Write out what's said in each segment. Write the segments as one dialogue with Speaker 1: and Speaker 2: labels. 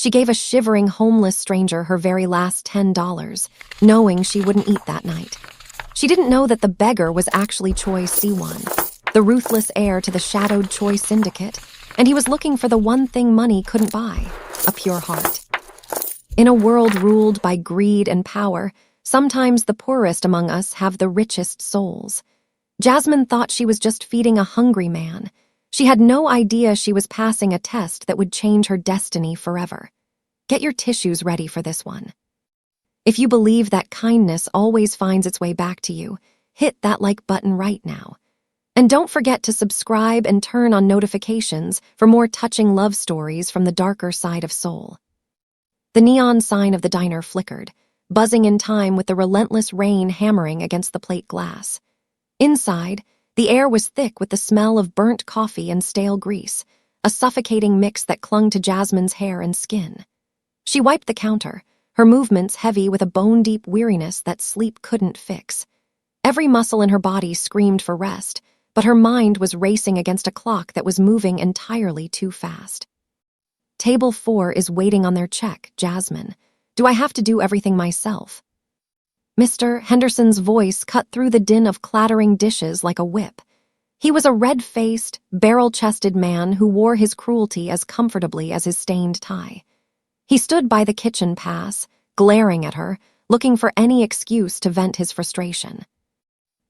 Speaker 1: She gave a shivering homeless stranger her very last $10, knowing she wouldn't eat that night. She didn't know that the beggar was actually Choi Si-Won, the ruthless heir to the shadowed Choi syndicate, and he was looking for the one thing money couldn't buy, a pure heart. In a world ruled by greed and power, sometimes the poorest among us have the richest souls. Jasmine thought she was just feeding a hungry man. She had no idea she was passing a test that would change her destiny forever. Get your tissues ready for this one. If you believe that kindness always finds its way back to you, hit that like button right now. And don't forget to subscribe and turn on notifications for more touching love stories from the darker side of Seoul. The neon sign of the diner flickered, buzzing in time with the relentless rain hammering against the plate glass. Inside, the air was thick with the smell of burnt coffee and stale grease, a suffocating mix that clung to Jasmine's hair and skin. She wiped the counter, her movements heavy with a bone-deep weariness that sleep couldn't fix. Every muscle in her body screamed for rest, but her mind was racing against a clock that was moving entirely too fast. Table 4 is waiting on their check, Jasmine. Do I have to do everything myself? Mr. Henderson's voice cut through the din of clattering dishes like a whip. He was a red-faced, barrel-chested man who wore his cruelty as comfortably as his stained tie. He stood by the kitchen pass, glaring at her, looking for any excuse to vent his frustration.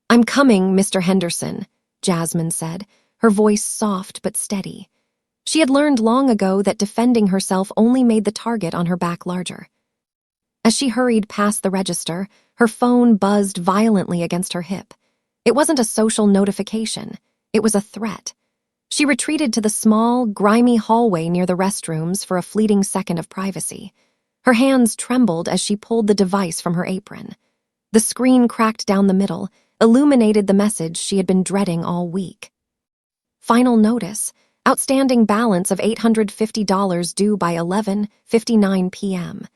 Speaker 1: "I'm coming, Mr. Henderson," Jasmine said, her voice soft but steady. She had learned long ago that defending herself only made the target on her back larger. As she hurried past the register, her phone buzzed violently against her hip. It wasn't a social notification. It was a threat. She retreated to the small, grimy hallway near the restrooms for a fleeting second of privacy. Her hands trembled as she pulled the device from her apron. The screen cracked down the middle, illuminated the message she had been dreading all week. Final notice, outstanding balance of $850 due by 11:59 p.m.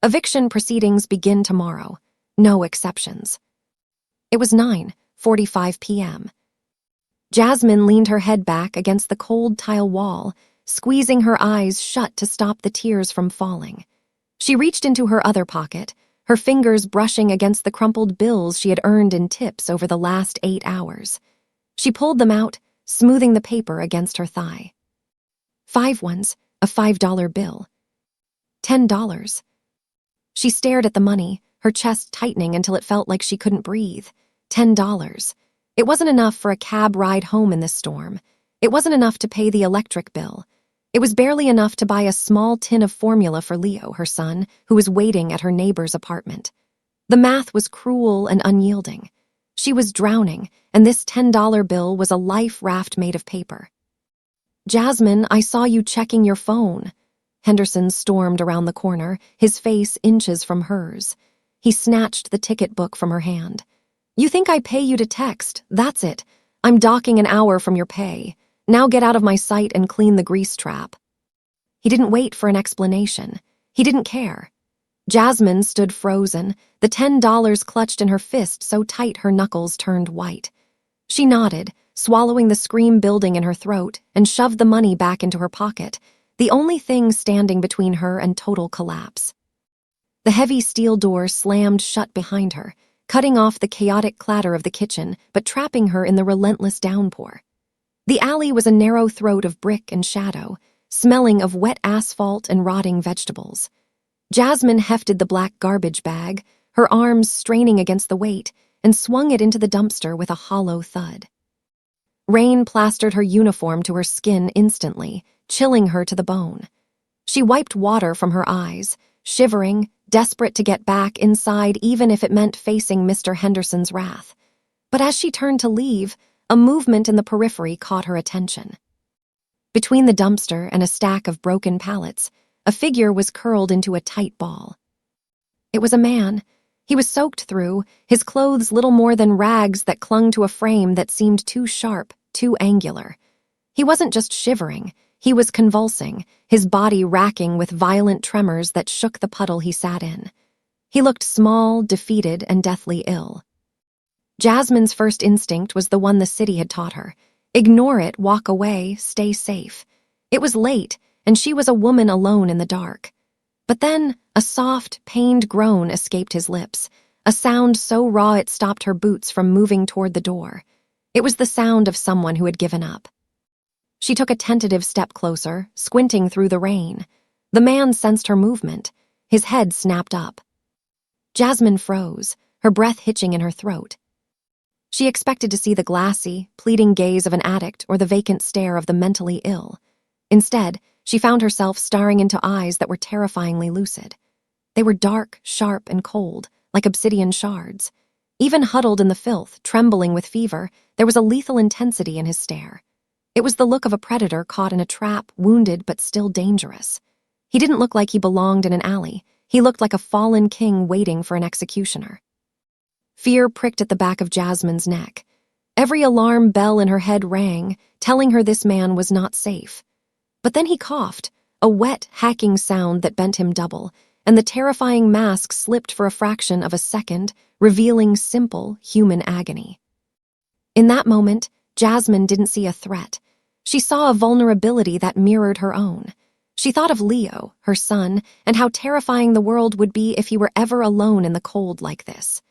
Speaker 1: Eviction proceedings begin tomorrow. No exceptions. It was 9:45 p.m. Jasmine leaned her head back against the cold tile wall, squeezing her eyes shut to stop the tears from falling. She reached into her other pocket, her fingers brushing against the crumpled bills she had earned in tips over the last 8 hours. She pulled them out, smoothing the paper against her thigh. 5 ones, a $5 bill. $10. She stared at the money, her chest tightening until it felt like she couldn't breathe. $10. It wasn't enough for a cab ride home in this storm. It wasn't enough to pay the electric bill. It was barely enough to buy a small tin of formula for Leo, her son, who was waiting at her neighbor's apartment. The math was cruel and unyielding. She was drowning, and this $10 bill was a life raft made of paper. "Jasmine, I saw you checking your phone." Henderson stormed around the corner, his face inches from hers. He snatched the ticket book from her hand. "You think I pay you to text? That's it. I'm docking an hour from your pay. Now get out of my sight and clean the grease trap." He didn't wait for an explanation. He didn't care. Jasmine stood frozen, the $10 clutched in her fist so tight her knuckles turned white. She nodded, swallowing the scream building in her throat, and shoved the money back into her pocket, the only thing standing between her and total collapse. The heavy steel door slammed shut behind her, cutting off the chaotic clatter of the kitchen, but trapping her in the relentless downpour. The alley was a narrow throat of brick and shadow, smelling of wet asphalt and rotting vegetables. Jasmine hefted the black garbage bag, her arms straining against the weight, and swung it into the dumpster with a hollow thud. Rain plastered her uniform to her skin instantly, chilling her to the bone. She wiped water from her eyes, shivering, desperate to get back inside even if it meant facing Mr. Henderson's wrath. But as she turned to leave, a movement in the periphery caught her attention. Between the dumpster and a stack of broken pallets, a figure was curled into a tight ball. It was a man. He was soaked through, his clothes little more than rags that clung to a frame that seemed too sharp, too angular. He wasn't just shivering, he was convulsing, his body racking with violent tremors that shook the puddle he sat in. He looked small, defeated, and deathly ill. Jasmine's first instinct was the one the city had taught her. Ignore it, walk away, stay safe. It was late, and she was a woman alone in the dark. But then, a soft, pained groan escaped his lips, a sound so raw it stopped her boots from moving toward the door. It was the sound of someone who had given up. She took a tentative step closer, squinting through the rain. The man sensed her movement. His head snapped up. Jasmine froze, her breath hitching in her throat. She expected to see the glassy, pleading gaze of an addict or the vacant stare of the mentally ill. Instead, she found herself staring into eyes that were terrifyingly lucid. They were dark, sharp, and cold, like obsidian shards. Even huddled in the filth, trembling with fever, there was a lethal intensity in his stare. It was the look of a predator caught in a trap, wounded but still dangerous. He didn't look like he belonged in an alley. He looked like a fallen king waiting for an executioner. Fear pricked at the back of Jasmine's neck. Every alarm bell in her head rang, telling her this man was not safe. But then he coughed, a wet, hacking sound that bent him double, and the terrifying mask slipped for a fraction of a second, revealing simple, human agony. In that moment, Jasmine didn't see a threat. She saw a vulnerability that mirrored her own. She thought of Leo, her son, and how terrifying the world would be if he were ever alone in the cold like this.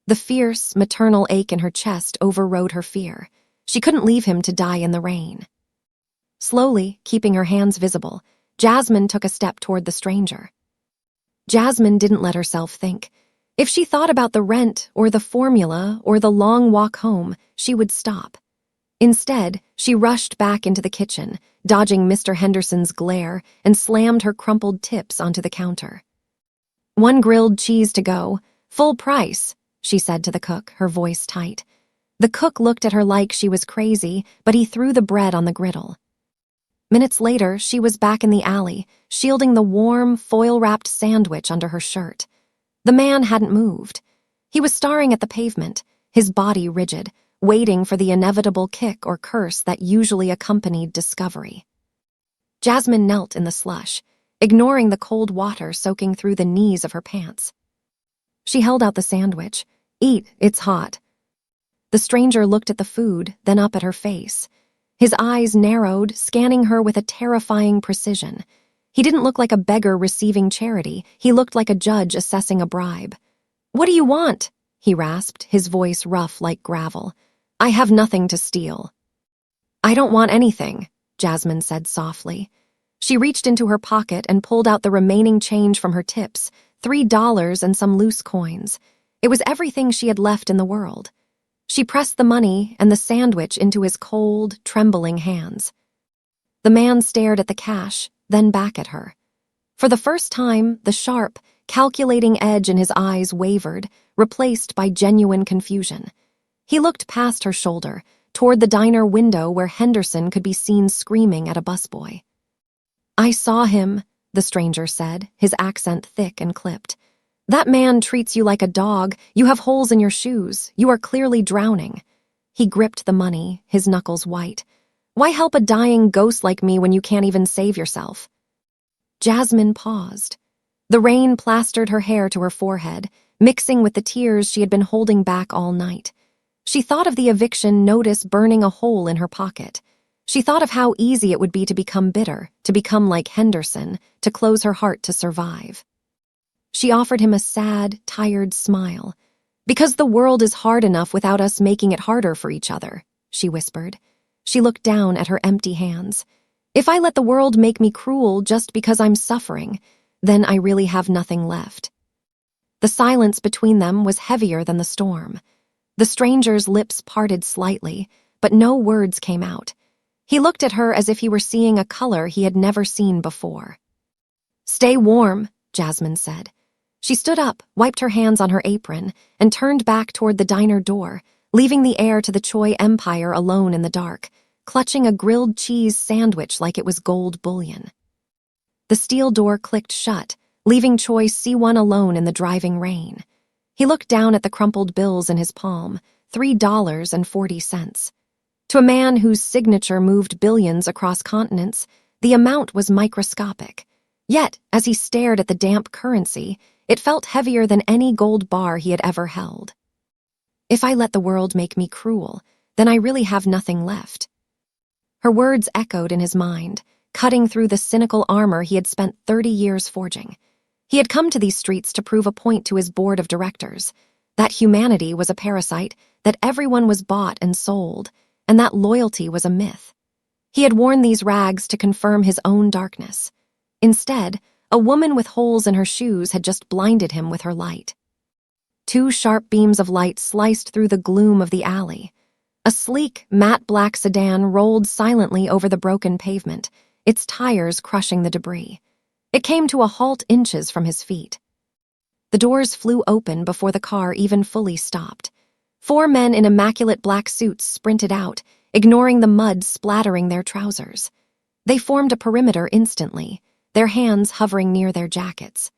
Speaker 1: The fierce, maternal ache in her chest overrode her fear. She couldn't leave him to die in the rain. Slowly, keeping her hands visible, Jasmine took a step toward the stranger. Jasmine didn't let herself think. If she thought about the rent or the formula or the long walk home, she would stop. Instead, she rushed back into the kitchen, dodging Mr. Henderson's glare, and slammed her crumpled tips onto the counter. "1 grilled cheese to go, full price," she said to the cook, her voice tight. The cook looked at her like she was crazy, but he threw the bread on the griddle. Minutes later, she was back in the alley, shielding the warm, foil-wrapped sandwich under her shirt. The man hadn't moved. He was staring at the pavement, his body rigid, waiting for the inevitable kick or curse that usually accompanied discovery. Jasmine knelt in the slush, ignoring the cold water soaking through the knees of her pants. She held out the sandwich. "Eat, it's hot." The stranger looked at the food, then up at her face. His eyes narrowed, scanning her with a terrifying precision. He didn't look like a beggar receiving charity. He looked like a judge assessing a bribe. "What do you want?" he rasped, his voice rough like gravel. "I have nothing to steal." "I don't want anything," Jasmine said softly. She reached into her pocket and pulled out the remaining change from her tips, $3 and some loose coins. It was everything she had left in the world. She pressed the money and the sandwich into his cold, trembling hands. The man stared at the cash, then back at her. For the first time, the sharp, calculating edge in his eyes wavered, replaced by genuine confusion. He looked past her shoulder, toward the diner window where Henderson could be seen screaming at a busboy. "I saw him," the stranger said, his accent thick and clipped. "That man treats you like a dog. You have holes in your shoes. You are clearly drowning." He gripped the money, his knuckles white. "Why help a dying ghost like me when you can't even save yourself?" Jasmine paused. The rain plastered her hair to her forehead, mixing with the tears she had been holding back all night. She thought of the eviction notice burning a hole in her pocket. She thought of how easy it would be to become bitter, to become like Henderson, to close her heart to survive. She offered him a sad, tired smile. "Because the world is hard enough without us making it harder for each other," she whispered. She looked down at her empty hands. "If I let the world make me cruel just because I'm suffering, then I really have nothing left." The silence between them was heavier than the storm. The stranger's lips parted slightly, but no words came out. He looked at her as if he were seeing a color he had never seen before. "Stay warm," Jasmine said. She stood up, wiped her hands on her apron, and turned back toward the diner door, leaving the heir to the Choi Empire alone in the dark, clutching a grilled cheese sandwich like it was gold bullion. The steel door clicked shut, leaving Choi Si-Won alone in the driving rain. He looked down at the crumpled bills in his palm, $3.40. To a man whose signature moved billions across continents, the amount was microscopic. Yet, as he stared at the damp currency, it felt heavier than any gold bar he had ever held. "If I let the world make me cruel, then I really have nothing left." Her words echoed in his mind, cutting through the cynical armor he had spent 30 years forging. He had come to these streets to prove a point to his board of directors, that humanity was a parasite, that everyone was bought and sold, and that loyalty was a myth. He had worn these rags to confirm his own darkness. Instead, a woman with holes in her shoes had just blinded him with her light. Two sharp beams of light sliced through the gloom of the alley. A sleek, matte black sedan rolled silently over the broken pavement, its tires crushing the debris. It came to a halt inches from his feet. The doors flew open before the car even fully stopped. 4 men in immaculate black suits sprinted out, ignoring the mud splattering their trousers. They formed a perimeter instantly, their hands hovering near their jackets.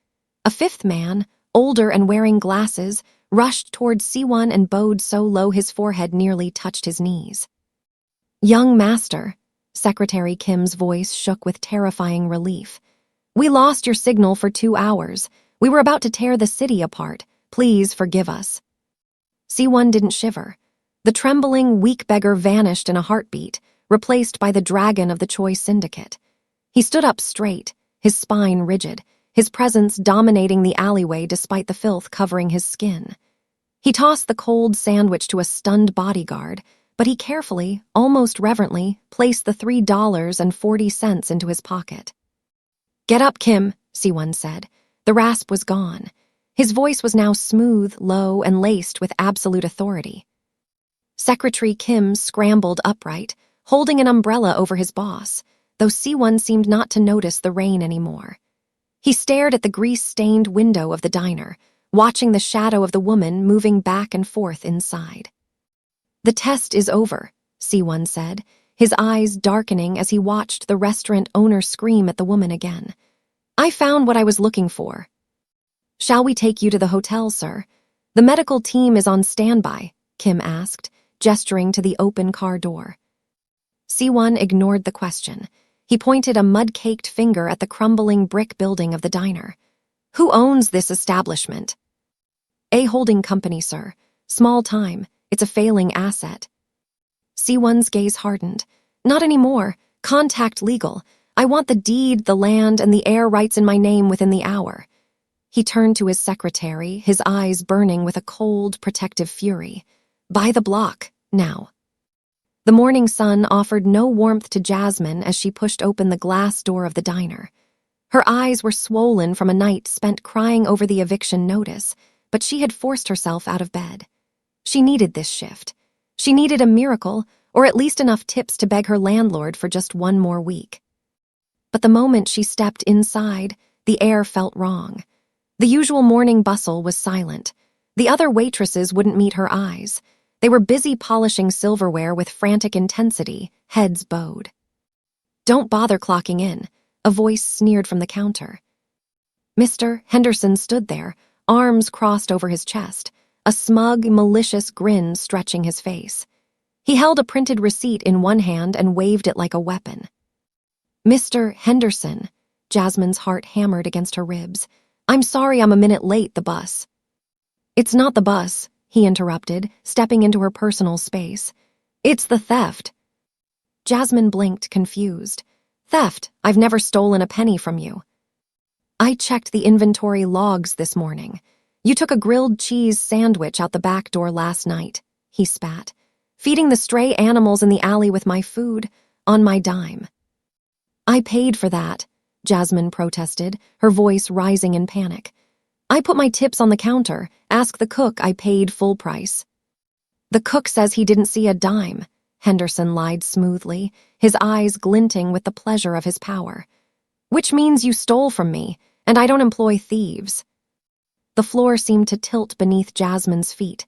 Speaker 1: A 5th man, older and wearing glasses, rushed toward Si-Won and bowed so low his forehead nearly touched his knees. "Young master," Secretary Kim's voice shook with terrifying relief. "We lost your signal for 2 hours. We were about to tear the city apart. Please forgive us." Si-Won didn't shiver. The trembling, weak beggar vanished in a heartbeat, replaced by the dragon of the Choi Syndicate. He stood up straight, his spine rigid, his presence dominating the alleyway despite the filth covering his skin. He tossed the cold sandwich to a stunned bodyguard, but he carefully, almost reverently, placed the $3.40 into his pocket. "Get up, Kim," Si-Won said. The rasp was gone. His voice was now smooth, low, and laced with absolute authority. Secretary Kim scrambled upright, holding an umbrella over his boss, though Si-Won seemed not to notice the rain anymore. He stared at the grease-stained window of the diner, watching the shadow of the woman moving back and forth inside. "The test is over," Si-Won said, his eyes darkening as he watched the restaurant owner scream at the woman again. "I found what I was looking for." "Shall we take you to the hotel, sir? The medical team is on standby," Kim asked, gesturing to the open car door. Si-Won ignored the question. He pointed a mud-caked finger at the crumbling brick building of the diner. "Who owns this establishment?" "A holding company, sir. Small time. It's a failing asset." Si-Won's gaze hardened. "Not anymore. Contact legal. I want the deed, the land, and the air rights in my name within the hour." He turned to his secretary, his eyes burning with a cold, protective fury. "By the block, now." The morning sun offered no warmth to Jasmine as she pushed open the glass door of the diner. Her eyes were swollen from a night spent crying over the eviction notice, but she had forced herself out of bed. She needed this shift. She needed a miracle, or at least enough tips to beg her landlord for just 1 more week. But the moment she stepped inside, the air felt wrong. The usual morning bustle was silent. The other waitresses wouldn't meet her eyes. They were busy polishing silverware with frantic intensity, heads bowed. "Don't bother clocking in," a voice sneered from the counter. Mr. Henderson stood there, arms crossed over his chest, a smug, malicious grin stretching his face. He held a printed receipt in one hand and waved it like a weapon. "Mr. Henderson," Jasmine's heart hammered against her ribs. "I'm sorry I'm a minute late, the bus." "It's not the bus," he interrupted, stepping into her personal space. "It's the theft." Jasmine blinked, confused. "Theft? I've never stolen a penny from you." "I checked the inventory logs this morning. You took a grilled cheese sandwich out the back door last night," he spat. "Feeding the stray animals in the alley with my food, on my dime." "I paid for that," Jasmine protested, her voice rising in panic. "I put my tips on the counter. Ask the cook I paid full price." "The cook says he didn't see a dime," Henderson lied smoothly, his eyes glinting with the pleasure of his power. "Which means you stole from me, and I don't employ thieves." The floor seemed to tilt beneath Jasmine's feet.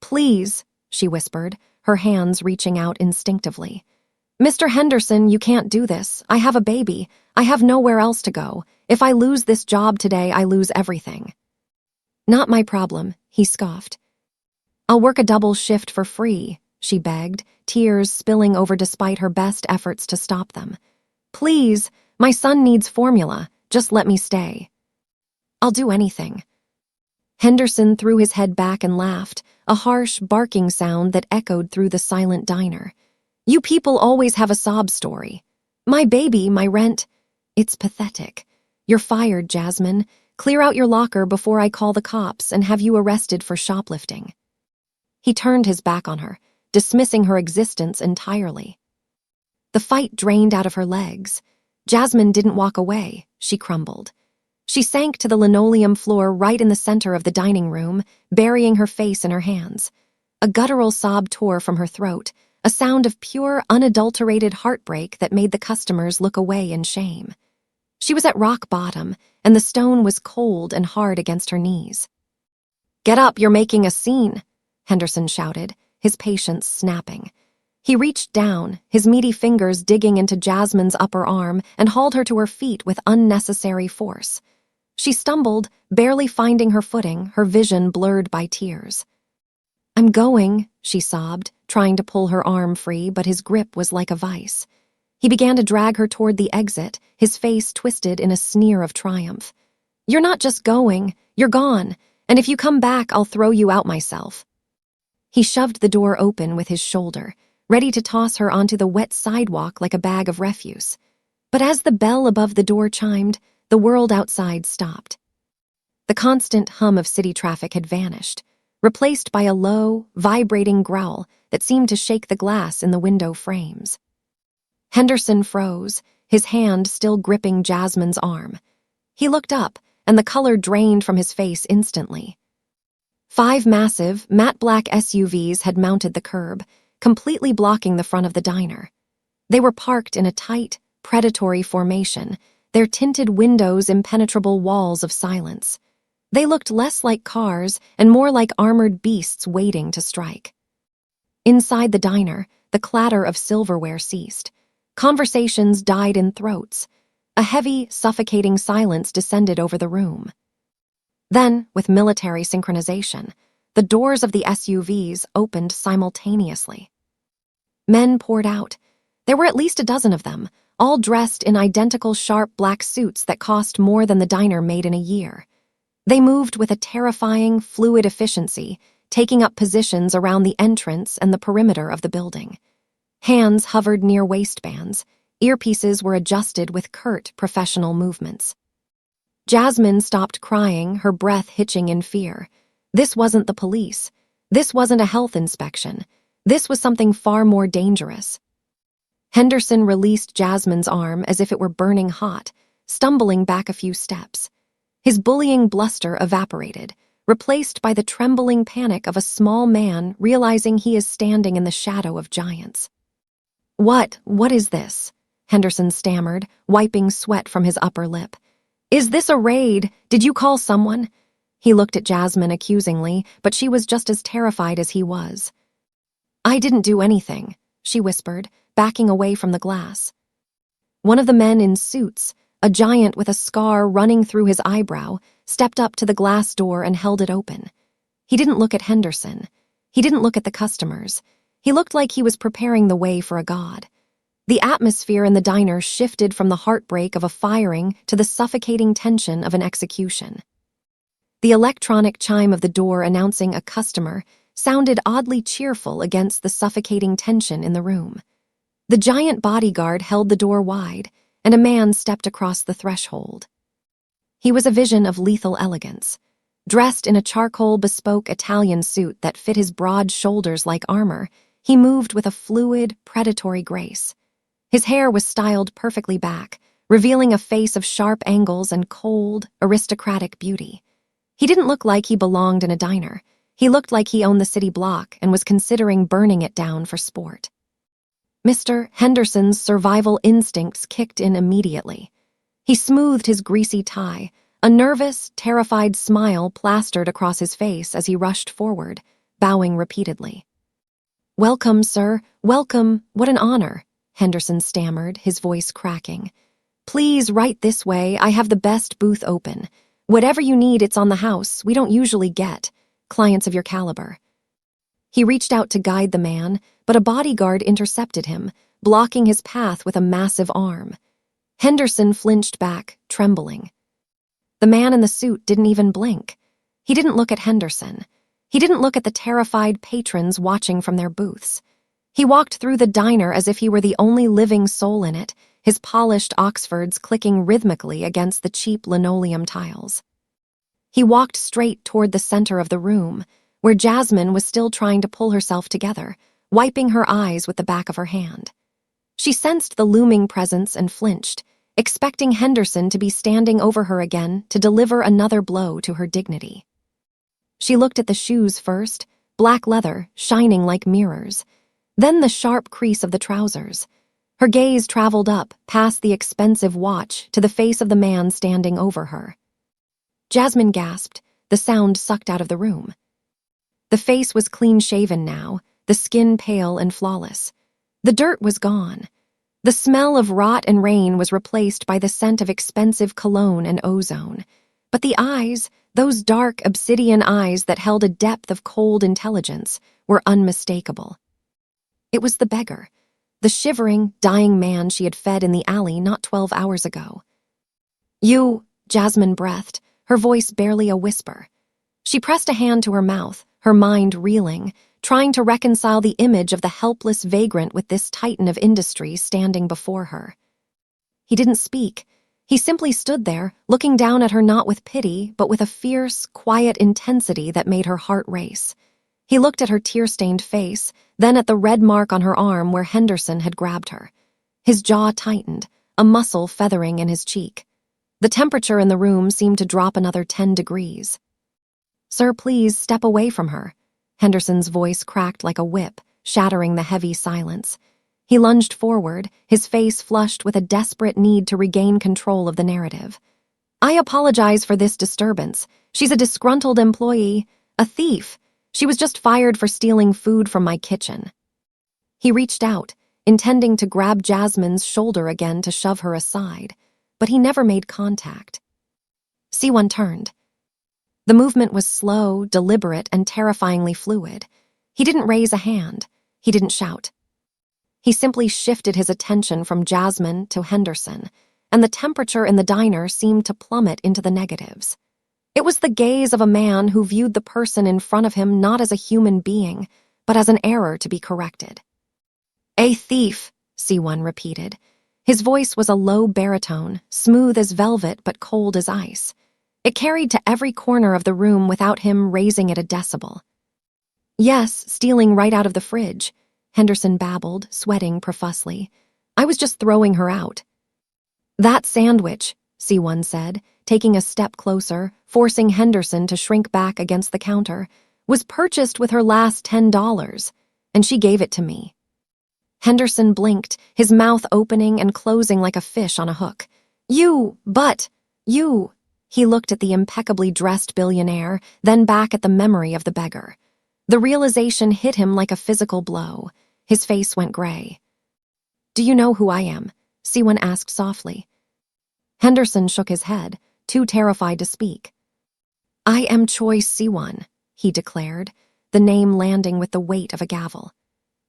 Speaker 1: "Please," she whispered, her hands reaching out instinctively. "Mr. Henderson, you can't do this. I have a baby. I have nowhere else to go. If I lose this job today, I lose everything." "Not my problem," he scoffed. "I'll work a double shift for free," she begged, tears spilling over despite her best efforts to stop them. "Please, my son needs formula. Just let me stay." "I'll do anything." Henderson threw his head back and laughed, a harsh, barking sound that echoed through the silent diner. "You people always have a sob story. My baby, my rent. It's pathetic. You're fired, Jasmine. Clear out your locker before I call the cops and have you arrested for shoplifting." He turned his back on her, dismissing her existence entirely. The fight drained out of her legs. Jasmine didn't walk away, she crumbled. She sank to the linoleum floor right in the center of the dining room, burying her face in her hands. A guttural sob tore from her throat, a sound of pure, unadulterated heartbreak that made the customers look away in shame. She was at rock bottom, and the stone was cold and hard against her knees. "Get up, you're making a scene," Henderson shouted, his patience snapping. He reached down, his meaty fingers digging into Jasmine's upper arm, and hauled her to her feet with unnecessary force. She stumbled, barely finding her footing, her vision blurred by tears. "I'm going," she sobbed, trying to pull her arm free, but his grip was like a vice. He began to drag her toward the exit, his face twisted in a sneer of triumph. "You're not just going, you're gone, and if you come back, I'll throw you out myself." He shoved the door open with his shoulder, ready to toss her onto the wet sidewalk like a bag of refuse. But as the bell above the door chimed, the world outside stopped. The constant hum of city traffic had vanished, replaced by a low, vibrating growl that seemed to shake the glass in the window frames. Henderson froze, his hand still gripping Jasmine's arm. He looked up, and the color drained from his face instantly. 5 massive, matte black SUVs had mounted the curb, completely blocking the front of the diner. They were parked in a tight, predatory formation, their tinted windows impenetrable walls of silence. They looked less like cars and more like armored beasts waiting to strike. Inside the diner, the clatter of silverware ceased. Conversations died in throats. A heavy, suffocating silence descended over the room. Then, with military synchronization, the doors of the SUVs opened simultaneously. Men poured out. There were at least a dozen of them, all dressed in identical sharp black suits that cost more than the diner made in a year. They moved with a terrifying, fluid efficiency, taking up positions around the entrance and the perimeter of the building. Hands hovered near waistbands. Earpieces were adjusted with curt, professional movements. Jasmine stopped crying, her breath hitching in fear. This wasn't the police. This wasn't a health inspection. This was something far more dangerous. Henderson released Jasmine's arm as if it were burning hot, stumbling back a few steps. His bullying bluster evaporated, replaced by the trembling panic of a small man realizing he is standing in the shadow of giants. What is this?" Henderson stammered, wiping sweat from his upper lip. "Is this a raid? Did you call someone?" He looked at Jasmine accusingly, but she was just as terrified as he was. "I didn't do anything," she whispered, backing away from the glass. One of the men in suits, a giant with a scar running through his eyebrow, stepped up to the glass door and held it open. He didn't look at Henderson. He didn't look at the customers. He looked like he was preparing the way for a god. The atmosphere in the diner shifted from the heartbreak of a firing to the suffocating tension of an execution. The electronic chime of the door announcing a customer sounded oddly cheerful against the suffocating tension in the room. The giant bodyguard held the door wide, and a man stepped across the threshold. He was a vision of lethal elegance. Dressed in a charcoal bespoke Italian suit that fit his broad shoulders like armor, he moved with a fluid, predatory grace. His hair was styled perfectly back, revealing a face of sharp angles and cold, aristocratic beauty. He didn't look like he belonged in a diner. He looked like he owned the city block and was considering burning it down for sport. Mr. Henderson's survival instincts kicked in immediately. He smoothed his greasy tie, a nervous, terrified smile plastered across his face as he rushed forward, bowing repeatedly. "Welcome, sir. Welcome. What an honor," Henderson stammered, his voice cracking. "Please, right this way. I have the best booth open. Whatever you need, it's on the house. We don't usually get clients of your caliber." He reached out to guide the man, but a bodyguard intercepted him, blocking his path with a massive arm. Henderson flinched back, trembling. The man in the suit didn't even blink. He didn't look at Henderson. He didn't look at the terrified patrons watching from their booths. He walked through the diner as if he were the only living soul in it, his polished Oxfords clicking rhythmically against the cheap linoleum tiles. He walked straight toward the center of the room, where Jasmine was still trying to pull herself together, wiping her eyes with the back of her hand. She sensed the looming presence and flinched, expecting Henderson to be standing over her again to deliver another blow to her dignity. She looked at the shoes first, black leather, shining like mirrors, then the sharp crease of the trousers. Her gaze traveled up, past the expensive watch, to the face of the man standing over her. Jasmine gasped, the sound sucked out of the room. The face was clean-shaven now, the skin pale and flawless. The dirt was gone. The smell of rot and rain was replaced by the scent of expensive cologne and ozone. But the eyes, those dark obsidian eyes that held a depth of cold intelligence, were unmistakable. It was the beggar, the shivering, dying man she had fed in the alley not 12 hours ago. "You," Jasmine breathed, her voice barely a whisper. She pressed a hand to her mouth, her mind reeling, trying to reconcile the image of the helpless vagrant with this titan of industry standing before her. He didn't speak. He simply stood there, looking down at her not with pity, but with a fierce, quiet intensity that made her heart race. He looked at her tear-stained face, then at the red mark on her arm where Henderson had grabbed her. His jaw tightened, a muscle feathering in his cheek. The temperature in the room seemed to drop another 10 degrees. "Sir, please step away from her." Henderson's voice cracked like a whip, shattering the heavy silence. He lunged forward, his face flushed with a desperate need to regain control of the narrative. "I apologize for this disturbance. She's a disgruntled employee, a thief. She was just fired for stealing food from my kitchen." He reached out, intending to grab Jasmine's shoulder again to shove her aside, but he never made contact. Si-Won turned. The movement was slow, deliberate, and terrifyingly fluid. He didn't raise a hand. He didn't shout. He simply shifted his attention from Jasmine to Henderson, and the temperature in the diner seemed to plummet into the negatives. It was the gaze of a man who viewed the person in front of him not as a human being, but as an error to be corrected. "A thief," Si-Won repeated. His voice was a low baritone, smooth as velvet but cold as ice. It carried to every corner of the room without him raising it a decibel. "Yes, stealing right out of the fridge," Henderson babbled, sweating profusely. "I was just throwing her out." "That sandwich," Si-Won said, taking a step closer, forcing Henderson to shrink back against the counter, "was purchased with her last $10, and she gave it to me." Henderson blinked, his mouth opening and closing like a fish on a hook. You. He looked at the impeccably dressed billionaire, then back at the memory of the beggar. The realization hit him like a physical blow. His face went gray. "Do you know who I am?" Si-Won asked softly. Henderson shook his head, too terrified to speak. "I am Choi Si-Won," he declared, the name landing with the weight of a gavel.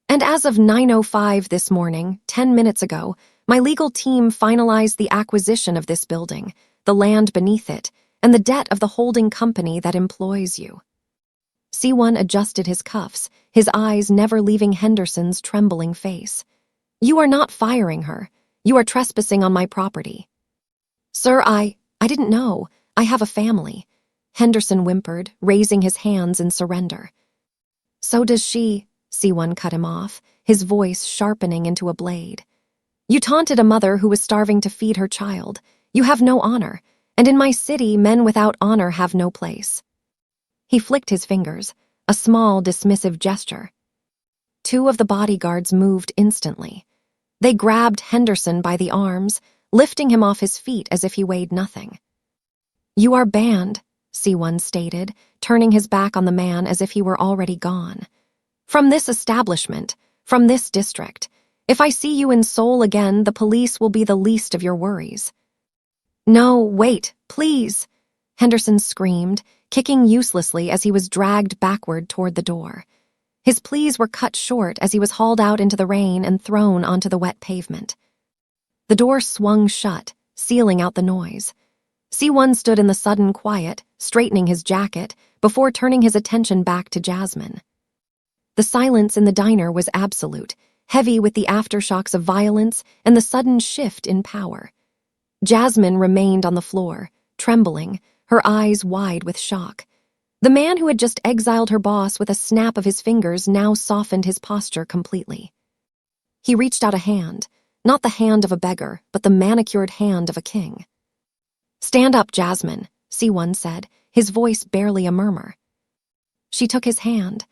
Speaker 1: "And as of 9:05 this morning, 10 minutes ago, my legal team finalized the acquisition of this building, the land beneath it, and the debt of the holding company that employs you." Si-Won adjusted his cuffs, his eyes never leaving Henderson's trembling face. "You are not firing her. You are trespassing on my property." "Sir, I didn't know. I have a family," Henderson whimpered, raising his hands in surrender. "So does she," Si-Won cut him off, his voice sharpening into a blade. "You taunted a mother who was starving to feed her child. You have no honor, and in my city, men without honor have no place." He flicked his fingers, a small, dismissive gesture. 2 of the bodyguards moved instantly. They grabbed Henderson by the arms, lifting him off his feet as if he weighed nothing. "You are banned," Si-Won stated, turning his back on the man as if he were already gone. "From this establishment, from this district. If I see you in Seoul again, the police will be the least of your worries." "No, wait, please," Henderson screamed, kicking uselessly as he was dragged backward toward the door. His pleas were cut short as he was hauled out into the rain and thrown onto the wet pavement. The door swung shut, sealing out the noise. Si-Won stood in the sudden quiet, straightening his jacket, before turning his attention back to Jasmine. The silence in the diner was absolute, heavy with the aftershocks of violence and the sudden shift in power. Jasmine remained on the floor, trembling, her eyes wide with shock. The man who had just exiled her boss with a snap of his fingers now softened his posture completely. He reached out a hand, not the hand of a beggar, but the manicured hand of a king. "Stand up, Jasmine," Si-Won said, his voice barely a murmur. She took his hand.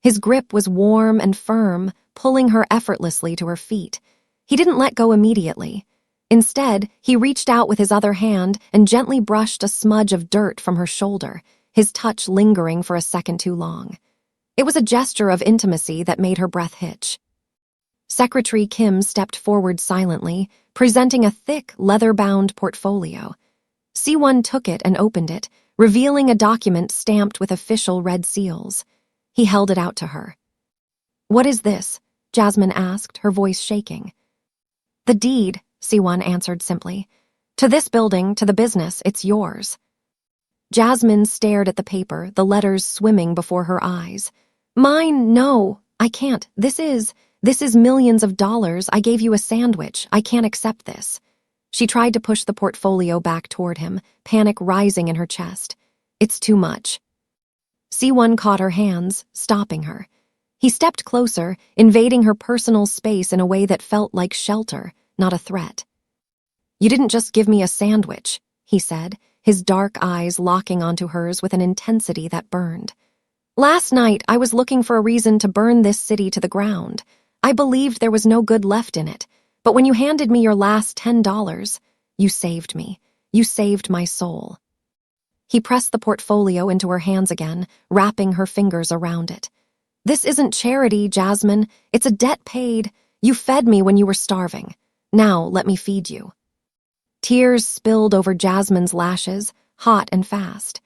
Speaker 1: His grip was warm and firm, pulling her effortlessly to her feet. He didn't let go immediately. Instead, he reached out with his other hand and gently brushed a smudge of dirt from her shoulder, his touch lingering for a second too long. It was a gesture of intimacy that made her breath hitch. Secretary Kim stepped forward silently, presenting a thick, leather-bound portfolio. Si-Won took it and opened it, revealing a document stamped with official red seals. He held it out to her. "What is this?" Jasmine asked, her voice shaking. "The deed," Si-Won answered simply. "To this building, to the business, it's yours." Jasmine stared at the paper, the letters swimming before her eyes. "Mine, no, I can't. This is millions of dollars. I gave you a sandwich. I can't accept this." She tried to push the portfolio back toward him, panic rising in her chest. "It's too much." Si-Won caught her hands, stopping her. He stepped closer, invading her personal space in a way that felt like shelter, not a threat. "You didn't just give me a sandwich," he said, his dark eyes locking onto hers with an intensity that burned. "Last night, I was looking for a reason to burn this city to the ground. I believed there was no good left in it. But when you handed me your last $10, you saved me. You saved my soul." He pressed the portfolio into her hands again, wrapping her fingers around it. "This isn't charity, Jasmine. It's a debt paid. You fed me when you were starving. Now let me feed you." Tears spilled over Jasmine's lashes, hot and fast.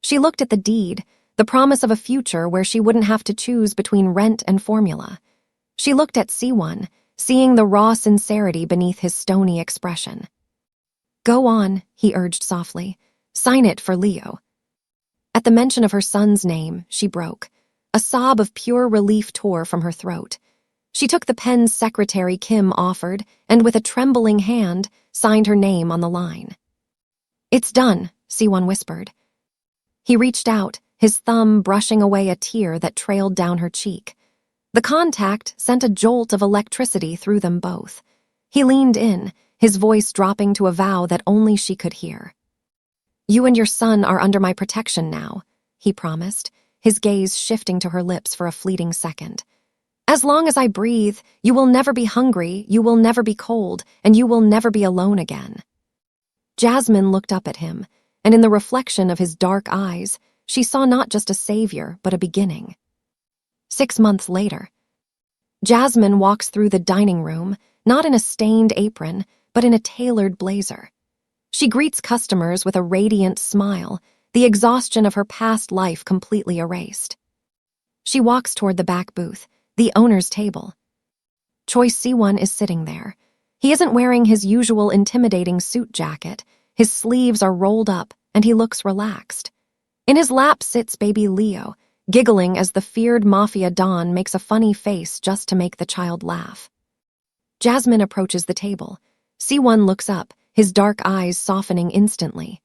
Speaker 1: She looked at the deed, the promise of a future where she wouldn't have to choose between rent and formula. She looked at Si-Won, seeing the raw sincerity beneath his stony expression. "Go on," he urged softly. "Sign it for Leo." At the mention of her son's name, she broke. A sob of pure relief tore from her throat. She took the pen Secretary Kim offered and, with a trembling hand, signed her name on the line. "It's done," Si-Won whispered. He reached out, his thumb brushing away a tear that trailed down her cheek. The contact sent a jolt of electricity through them both. He leaned in, his voice dropping to a vow that only she could hear. "You and your son are under my protection now," he promised, his gaze shifting to her lips for a fleeting second. "As long as I breathe, you will never be hungry, you will never be cold, and you will never be alone again." Jasmine looked up at him, and in the reflection of his dark eyes, she saw not just a savior, but a beginning. 6 months later, Jasmine walks through the dining room, not in a stained apron, but in a tailored blazer. She greets customers with a radiant smile, the exhaustion of her past life completely erased. She walks toward the back booth, the owner's table. Choi Si-Won is sitting there. He isn't wearing his usual intimidating suit jacket. His sleeves are rolled up, and he looks relaxed. In his lap sits baby Leo, giggling as the feared mafia don makes a funny face just to make the child laugh. Jasmine approaches the table. Si-Won looks up, his dark eyes softening instantly.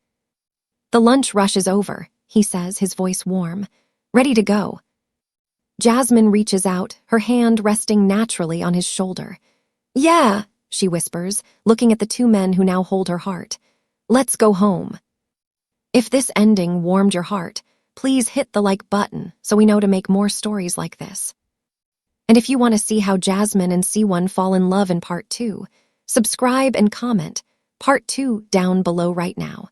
Speaker 1: "The lunch rush is over," he says, his voice warm. "Ready to go." Jasmine reaches out, her hand resting naturally on his shoulder. "Yeah," she whispers, looking at the two men who now hold her heart. "Let's go home." If this ending warmed your heart, please hit the like button so we know to make more stories like this. And if you want to see how Jasmine and Si-Won fall in love in part 2, subscribe and comment Part 2 down below right now.